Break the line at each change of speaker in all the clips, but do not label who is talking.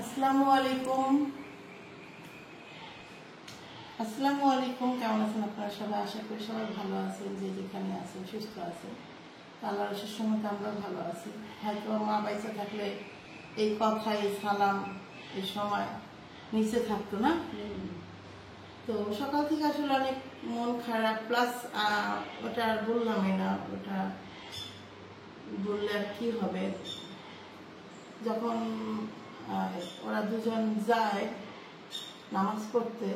আসসালামু আলাইকুম। আসসালামু আলাইকুম। কেমন আছেন আপনারা সবাই? আশা করি সবাই ভালো আছেন, যে যেখানে আছেন সুস্থ আছেন। আল্লাহর আশীর্বাদ সঙ্গে আমরা ভালো আছি। হয়তো মা বাইসা থাকলে এই কথা, এই সালাম, এই সময় নিচে থাকতো না। তো সকাল থেকে আসলে অনেক মন খারাপ, প্লাস ওটা আর বললামই না। ওটা বললে আর কি হবে। যখন ওরা দুজন যায় নামাজ পড়তে,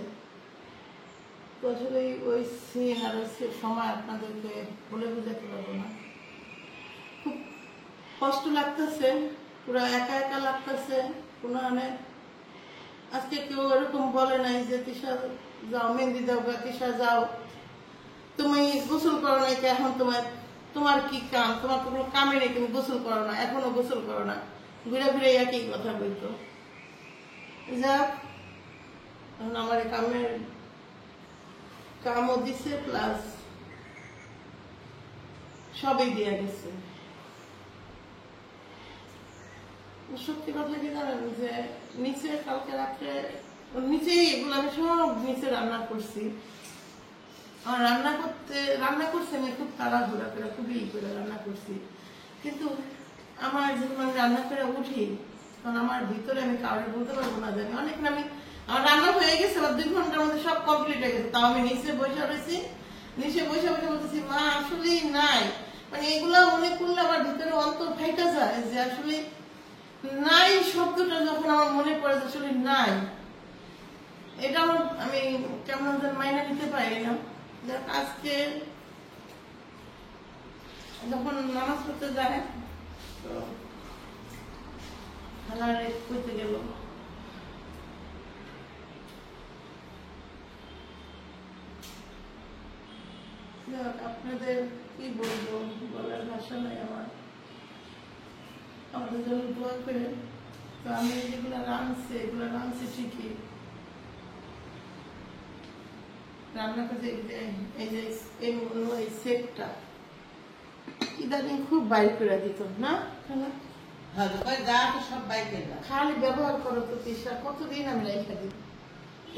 তো আসলে ওই সিন আর ওই সময় আপনাদেরকে বলে বোঝাতে পারবো না। খুব কষ্ট লাগতেছে, পুরো একা একা লাগতেছে। কোনো মানে আজকে কেউ এরকম বলে নাই যে তিশা যাও মেহেন্দি দাও, বা তিশা যাও, তুমি গোসল করো নাই, এখন তোমার কি কাম, তোমার তো কোনো কামে নেই, তুমি গোসল করো না, এখনো গোসল করো না, ঘুরে ঘুরে একই কথা বলতো। যাক, এখন আমার কামও দিছে, প্লাস সবই দিয়ে গেছে। সত্যি কথা কি জানেন, যে নিচে কালকে রাত্রে নিচেই এগুলো আমি সব নিচে রান্না করছি। আর রান্না করছি আমি খুব তাড়াহুড়া করে, খুবই করে রান্না করছি। কিন্তু আমার যখন রান্না করে উঠি, তখন আমার ভিতরে আমি কাউকে বলতে পারবো না জানি অনেক আমার রান্না হয়ে গেছে, আবার 2 ঘন্টার মধ্যে সব কমপ্লিট হয়ে গেছে। তাও আমি নিচে বসে রয়েছি, নিচে বসে বসে বলতেছি মা আসলেই নাই। মানে এগুলা মনে করলে আমার ভিতরে অন্তর ফাইটা যায়, যে আসলে নাই শব্দটা যখন আমার মনে পড়ে যে আসলে নাই, এটা আমি কেমন যেন মাইনা নিতে পারি না। আজকে যখন নামাজ পড়তে যায়, তো খালারে কইতে গেল, আপনাদের কি বলবো, বলার ভাষা নাই আমার। আমাদের জন্য দোয়া করে। তো আমি যেগুলো রাঁধছি ঠিকই রান্না করতে। এই যে এই সেটটা ইদানিং খুব বাইর করে দিত না, খালি ব্যবহার করো তো তিশা, কতদিন আমি রেখে দিই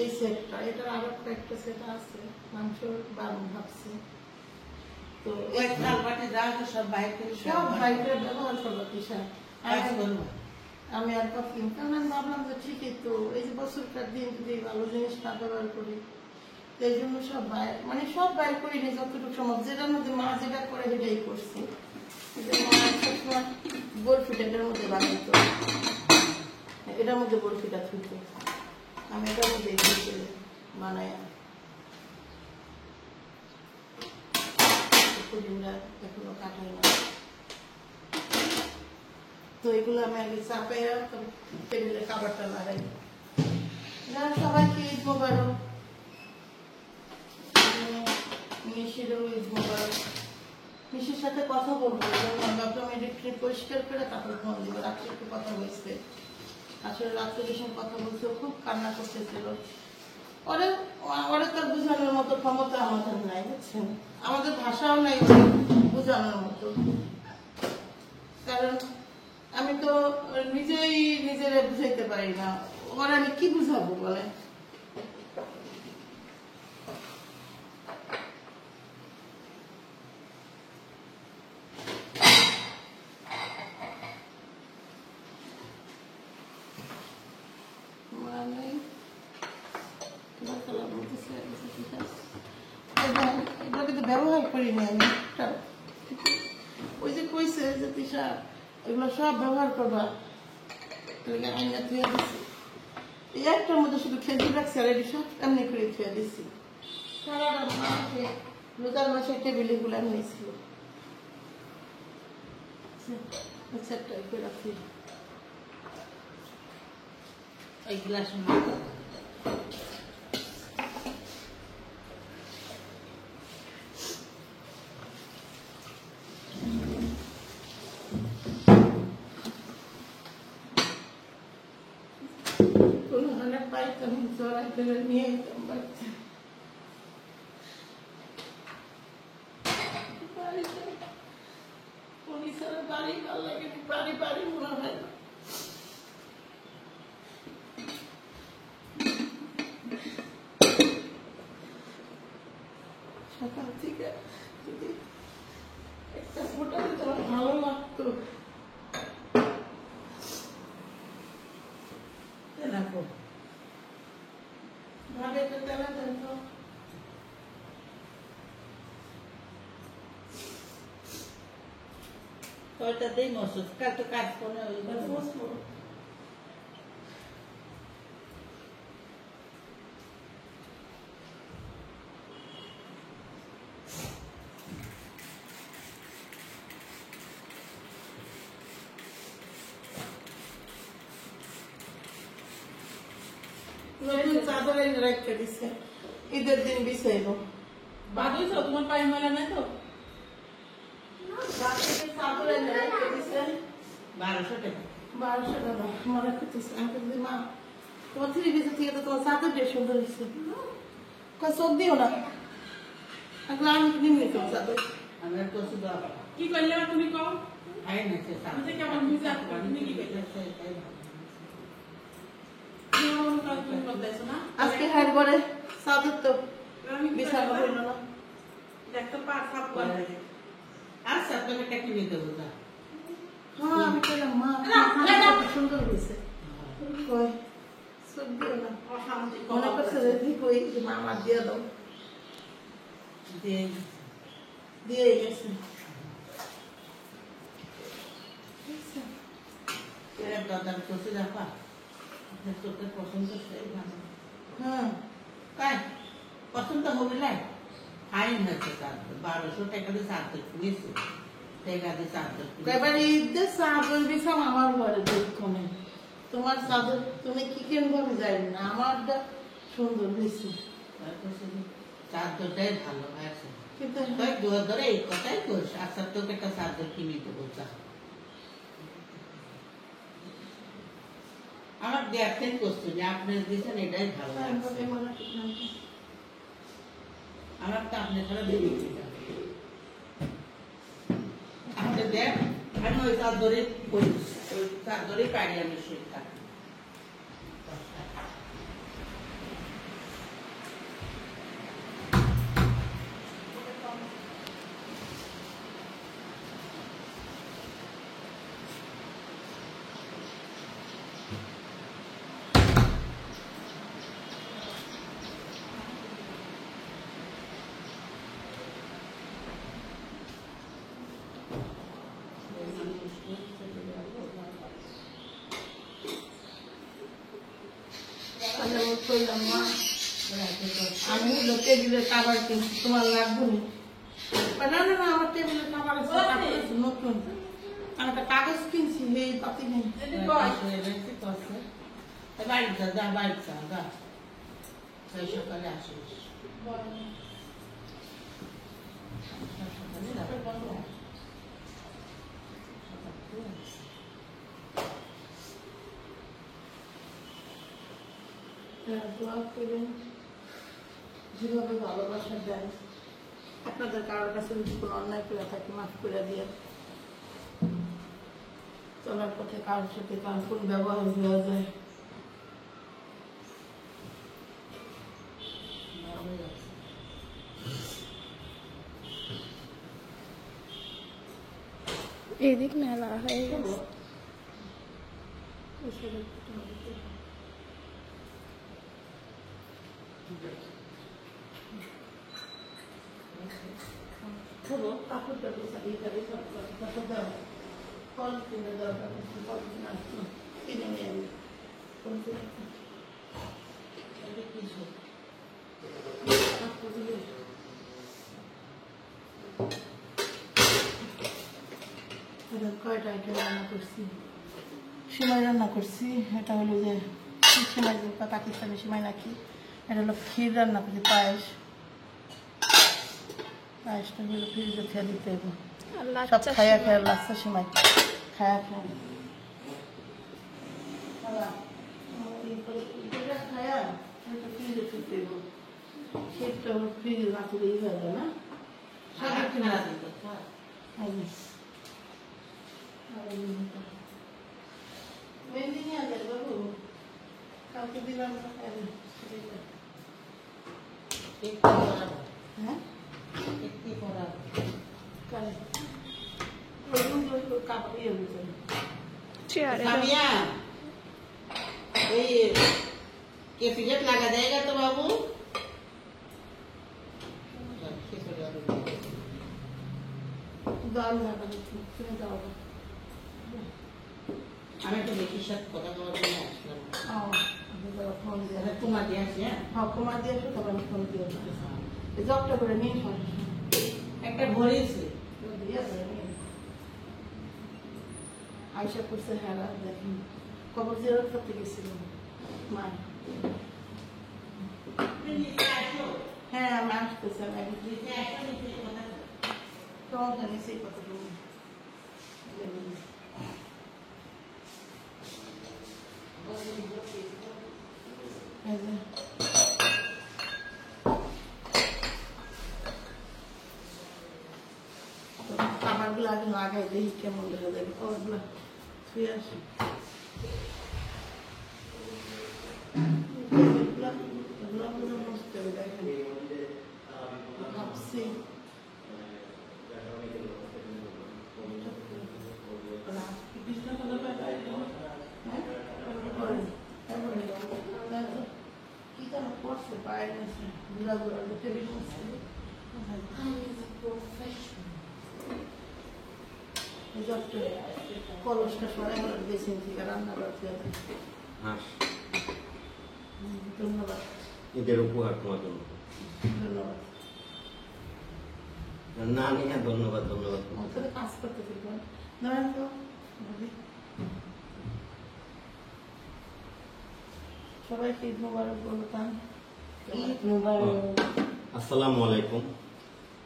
এই সেটটা। এটার আরো কয়েকটা সেট আছে, মাংস বারণ ভাবছি। তো সব বাইর করে ব্যবহার করবো তিশা। আমি আর কত, কারণ আমি ভাবলাম যে ঠিকই তো, এই যে বছরটার দিন যদি ভালো জিনিস না ব্যবহার করি, এই জন্য সব বাইর করিনি যতটুকু সম্ভব। যেটার মধ্যে মা যেটা করে সেটাই করছি। বরফিটা এটার মধ্যে বানাইতো, এটার মধ্যে বরফিটা থুইতো, আমি এটার মধ্যে বানাই। এখনো কাটাই না। তো এগুলো আমি আগে চাপাই, টেবিলে খাবারটা লাগাই। সবাইকে ঈদ মোবারক, মিশিরও ঈদ মোবারক। মিশির সাথে কথা বলবো, ভাবলাম এটা পরিষ্কার করে তারপরে ফোন দিব। রাত্রে একটু কথা বলছে, আসলে রাত্রে ভীষণ কথা বলছে, খুব কান্না করতেছিল। ওরা তার বোঝানোর মতো ক্ষমতা আমাদের নাই, বুঝছেন, আমাদের ভাষাও নাই বোঝানোর মতো। কারণ আমি তো নিজেই নিজেরা বুঝাইতে পারি না, ওরা আমি কি বুঝাবো বলে। ব্যবহার করিনি আমি, ওই যে কইছে যে তিশা এগুলো সব ব্যবহার করবা, আইনা থুয়ে দিচ্ছি। এই একটার মধ্যে শুধু খেজুর রাখছি, আর এটি সব এমনি করে থুয়ে দিচ্ছি। সারাটা মাসে রোজার মাসে টেবিলে গুলো এমনি ছিল। আচ্ছা, একটা রাখি এই গ্লাস পাইতাম, জড়াই করে নিয়ে যেতাম বাচ্চা। বাড়ি ভালো লাগে, বাড়ি মনে হয় না।
ওইটাতেই মসুদ তো কাজ করে
নতুন চাদর এনে রেখে দিছে, ঈদের দিন বিছাইব।
বাদুই তো তোমার পায়ে ময়লা নাই তো?
চাদর এনে রেখে দিছে
1200 টাকা।
1200 টাকা মনে করতেছে। আমি বলছি মা তোমার থ্রি পিসের থেকে তো তোমার চাদর বেশ সুন্দর হয়েছে। চোখ দিও না, এখন আমি নিম্নে কেউ চাদর
আমরা তো শুধু
কি করলে তুমি কও?
খাই না সে
আমি তো কেমন বুঝা তুমি কি করলে? তুমি বলতেছো না
আজকে হার করে চাদর তো বিছানো হইল না।
দেখতে পার সব করে।
আচ্ছা তুমি একটা কিনে দেবো তা।
হ্যাঁ আমি বললাম মা কত সুন্দর হয়েছে। কই চোখ দিও না,
অশান্তি
মনে করছে যে ঠিক ওই মা আমার দিয়ে দাও, দিয়ে গেছে।
এর দাদার কাছে যাবা আপনার চোখের পছন্দ সেই ভালো।
হ্যাঁ
তাই পছন্দ হবে না ফাইন হয়েছে চাদর 1200 টাকা দিয়ে চাদর কিনেছি টাকা দিয়ে চাদর
এবার ঈদের চাদর বিছাম আমার ঘরে দেখুন। তোমার চাদর তুমি কি কেন ভাবে যাই না, আমারটা সুন্দর হয়েছে
চাদরটাই ভালো হয়েছে।
কিন্তু
তাই দুয়ার ধরে এই কথাই কোস আচ্ছা তোকে একটা চাদর কিনে দেবো চা। আমার দেখতেন করছে যে আপনি দিয়েছেন এটাই ভালো লাগছে। আমার তো আপনি ছাড়া বেরিয়ে যাবে আপনি দেখ আমি ওই চাদরে করি ওই চাদরে পারি আমি শুয়ে থাকি।
আমি হলো টেবিলের কাবার কিনছি, তোমার লাগবে না। না না না আমার টেবিলের কাবার আছে, কাপড় আছে নতুন। আমি একটা কাগজ কিনছি, এই পাতি নেই।
বাড়িতে যা বাড়িতে যা সেই সকালে আসিস
দোয়া করবেন যেভাবে ভালোবাসা দেন। আপনাদের কারোর কাছে যদি কোনো অন্যায় করে থাকে মাফ করে দিয়ে, চলার পথে কারোর সাথে কার কোন ব্যবহার হয়ে যায়
এদিক মেলা হয়ে গেছে।
কাপড়টা ফল কিনে দরকার ফল কিনে আসতো কিনে নিয়ে আমি কয়টা আইটেম রান্না করছি। সিমাই রান্না করছি, এটা হলো যে সিমাই, পাকিস্তানি সিমাই নাকি, এটা হলো ক্ষীর রান্না করছি, পায়েস। পায়েসটা হলো ফ্রিজে খেয়ে দিতে হবে, সব খায়া খেয়ে লাগছে সিমাই খায়া খেয়ে খায়া ফ্রিজে ফিরতে হবে। ক্ষীরটা হলো ফ্রিজে না করে ই হয়ে যায় না, মেহেন্দি নিয়ে আসেন বাবু, কাউকে দিলাম না। হ্যাঁ
सामिया ये कैफियत लगा जाएगा तो बाबू
दाल लगा
আমি একটা বেশির সাথে কথা বলার জন্য আসলাম।
ফোন দিয়ে
তোমার দিয়ে আসি, হ্যাঁ?
হ্যাঁ কুমার দিয়ে আসো, তবে আমি ফোন দিয়ে এই জবটা করে নিয়ে
একটা ভরেছে।
আয়সা করছে হেরা দেখেন কবর জিয়ারত করতে গেছিল মা। হ্যাঁ আমি আসতেছি, আমি তোমার জানি সেই কথাটুকু খাবারগুলো আগে লাগাই দেখি কেমন দেখা যাবে। খাবারগুলো শুয়ে আসি ভাবছি কি যেন করছে বাইরে ঘুরা ঘুরা টেবিল করছে কলসটা সরাই আমার বেশি থেকে রান্না করতে হবে। ধন্যবাদ,
ঈদের উপহার তোমার জন্য।
ধন্যবাদ।
না নিয়ে ধন্যবাদ ধন্যবাদ।
ওখানে কাজ করতে থাকবেন ধরেন তো সবাইকে ঈদ মোবারক বলতাম। ঈদ মোবারক।
আসসালামু আলাইকুম।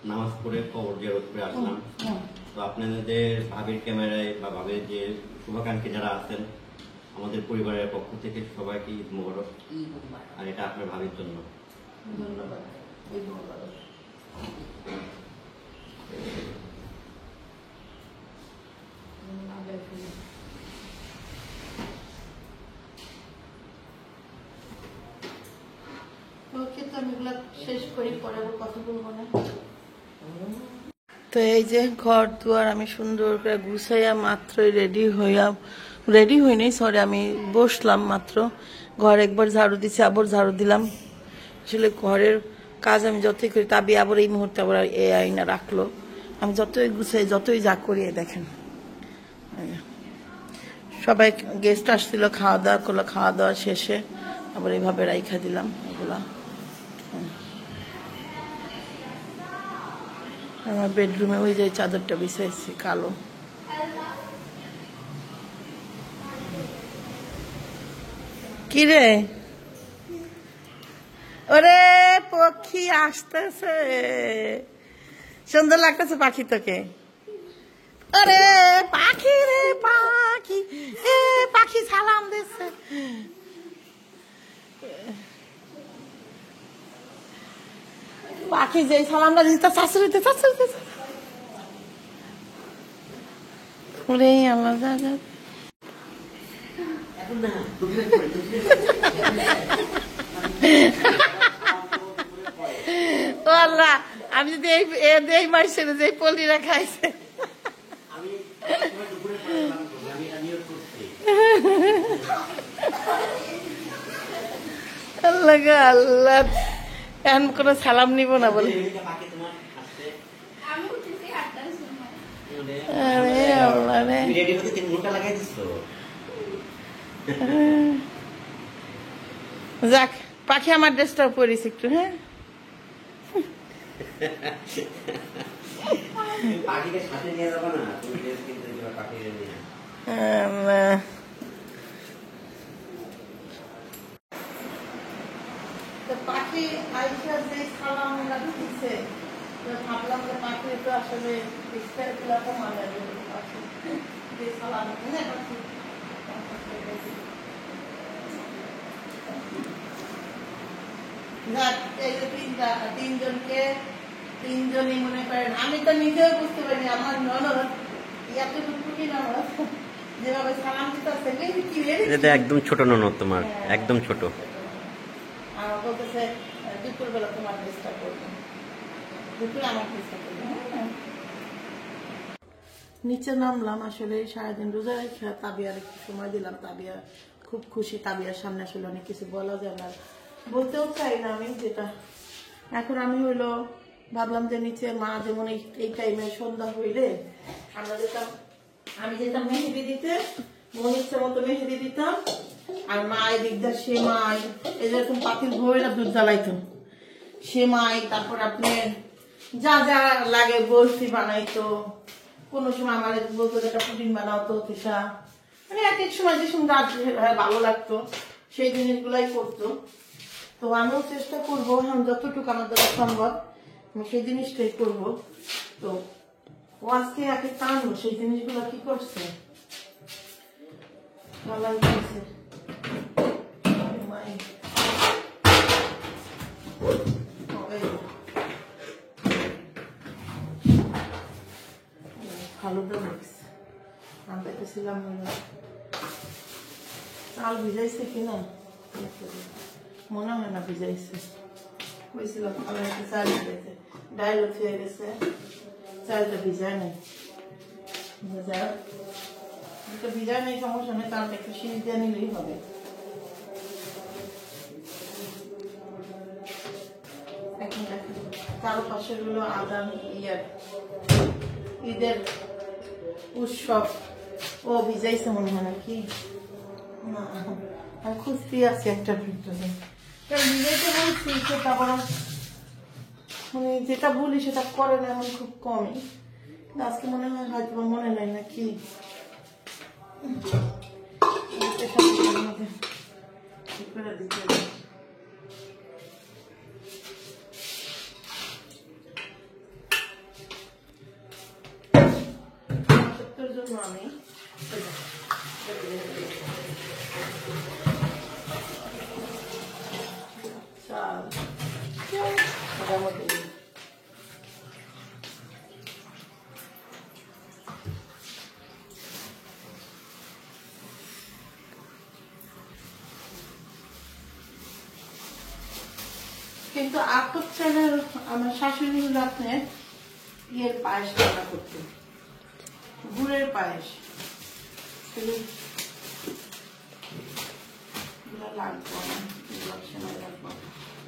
নামাজ পড়ে কবর জিয়ারত করে আসলাম। তো আপনাদের ভাবির ক্যামেরায় বা ভাবির যে শুভাকাঙ্ক্ষী যারা আছেন আমাদের পরিবারের পক্ষ থেকে সবাইকে ঈদ মোবারক। আর এটা আপনার ভাবির জন্য।
ধন্যবাদ। ঈদ মোবারক। ওকে, তো আমি এগুলো শেষ করি, পরে আবার কথা বলবো না। তো এই যে ঘর দুয়ার আমি সুন্দর করে গুছাইয়া মাত্রই রেডি হইনি, সরি আমি বসলাম মাত্র। ঘর একবার ঝাড়ু দিচ্ছি, আবার ঝাড়ু দিলাম। আসলে ঘরের কাজ আমি যতই করি, তাবি আবার এই মুহূর্তে আবার এই আইনা রাখলো। আমি যতই গুছাই যতই যা করি, দেখেন সবাই গেস্ট আসছিল, খাওয়া দাওয়া করলো, খাওয়া দাওয়া শেষে আবার এইভাবে রাইখা দিলাম এগুলা। আমার বেডরুমে ওই যে চাদরটা বিছাইছি কালো। কি রে ওরে পক্ষী আসতেছে, সুন্দর লাগতেছে পাখি তোকে। আরে পাখি রে পাখি, এ পাখি সালাম দিচ্ছে। পাখি যে সালামটা দিতে শাশুড়িতে ওরে আমার দাদা। আমি যদি এই মাসের যে পলিরা খাইছে আল্লাহ আল্লাহ, এখন কোনো সালাম নিব না বলে। যাক, পাখি আমার ড্রেসটাও পরিস একটু। হ্যাঁ পাখি আইসা যে সালাম দিচ্ছে, ভাবলাম যে পাখি তো আসলে মানে সালাম তিনজনই মনে করেন। আমি তো নিজেও বুঝতে পারিনি আমার ননদ এতটুকু ননদ যেভাবে সালাম দিতে
একদম ছোট ননদ তোমার, একদম ছোট।
আর বলতেছে দুপুরবেলা তোমার চেষ্টা করবো, দুপুরে আমার চেষ্টা করবো। নিচে নামলাম, আসলে সারাদিন রোজা রেখে তাবিয়ার একটু সময় দিলাম। তাবিয়া খুব খুশি, তাবিয়ার সামনে আসলে অনেক কিছু বলা যায় না, বলতেও চাই না আমি যেটা। এখন আমি হইলো ভাবলাম যে নিচে মা যেমন এই টাইমে সন্ধ্যা হইলে আমরা যেতাম আমি যেতাম মেহেদি দিতে, মন ইচ্ছা মতো মেহেদি দিতাম, আর মা এদিকটা সেমাই এরকম পাতিল ভরে দুধ জ্বালাইতো, সেমাই, তারপর আপনার যা যা লাগে বরফি বানাইতো, কোনো সময় আমার বলতো যে একটা পুডিং বানাতো তিশা, মানে এক এক সময় যে সময় ভালো লাগতো সেই জিনিসগুলাই করতো। তো আমিও চেষ্টা করবো যতটুকু আমার দ্বারা সম্ভব আমি সেই জিনিসটাই করবো। তো ও আজকে একে টানবো সেই জিনিসগুলো কি করছে ভালো লাগছে। ফালুদা মিক্স আনতে গেছিলাম, চাল ভিজাইছে কিনা মনে হয় না ভিজাইছে, বলছিলাম আমি একটা চাল ভিজাইছে, ডাইল উঠে গেছে, চালটা ভিজায় নাই, ভিজায় নেই সমস্যা নেই, চালটা একটু সিঁড়ি দিয়ে নিলেই হবে। এখন দেখেন চারপাশে গুলো আদান ঈদের উৎসব, ও ভিজাইছে মনে হয় নাকি না, আমি খুঁজতে আছি একটা ভিতরে ভিজাইতে বলছি, সেটা বরং মানে যেটা বলি সেটা করে না এমন খুব কমই, আজকে মনে হয় হয়তো মনে নাই নাকি করে দিতে জন্য আমি মোটামুটি কিন্তু আতপ চালের আমার শাশুড়ি হলো আপনার ইয়ের পায়েস রান্না করতে, গুড়ের পায়েস, লাগবো সেমাই রাখবো,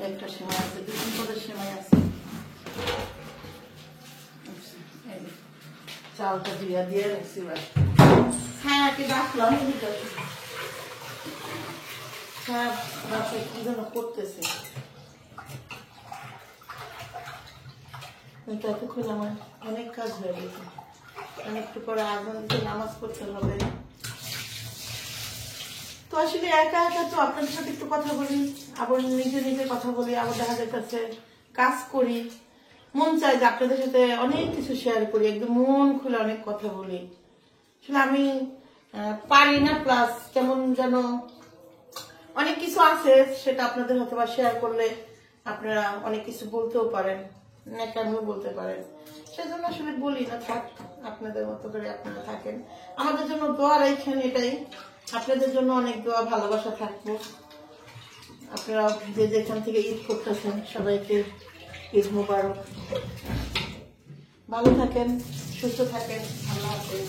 একটা সেমাই আছে, 2 পদের সেমাই আছে, চালটা দিয়া দিয়ে রাখছি। ছায়াকে ডাকলাম, ছায়া বাসায় কি যেন করতেছে, ততক্ষণ আমার অনেক কাজ হয়ে গেছে, অনেকটু পরে আজান দিতে নামাজ পড়তে হবে। তো আসলে একা একা তো আপনাদের সাথে একটু কথা বলি, আবার নিজে নিজে কথা বলি, আবার দেখা যাচ্ছে কাজ করি, মন চাই যে আপনাদের সাথে অনেক কিছু শেয়ার করি, একদম মন খুলে অনেক কথা বলি। আসলে আমি পারি না, প্লাস কেমন যেন অনেক কিছু আছে সেটা আপনাদের হয়তো বা শেয়ার করলে আপনারা অনেক কিছু বলতেও পারেন, ন্যাকামিও বলতে পারেন, সেজন্য আসলে বলি না, থাক আপনাদের মতো করে আপনারা থাকেন, আমাদের জন্য দোয়া রাখেন, এটাই আপনাদের জন্য অনেক দোয়া ভালোবাসা থাকবো। আপনারা যে যেখান থেকে ঈদ করতেছেন সবাইকে ঈদ মোবারক, ভালো থাকেন, সুস্থ থাকেন, আল্লাহ হাফেজ।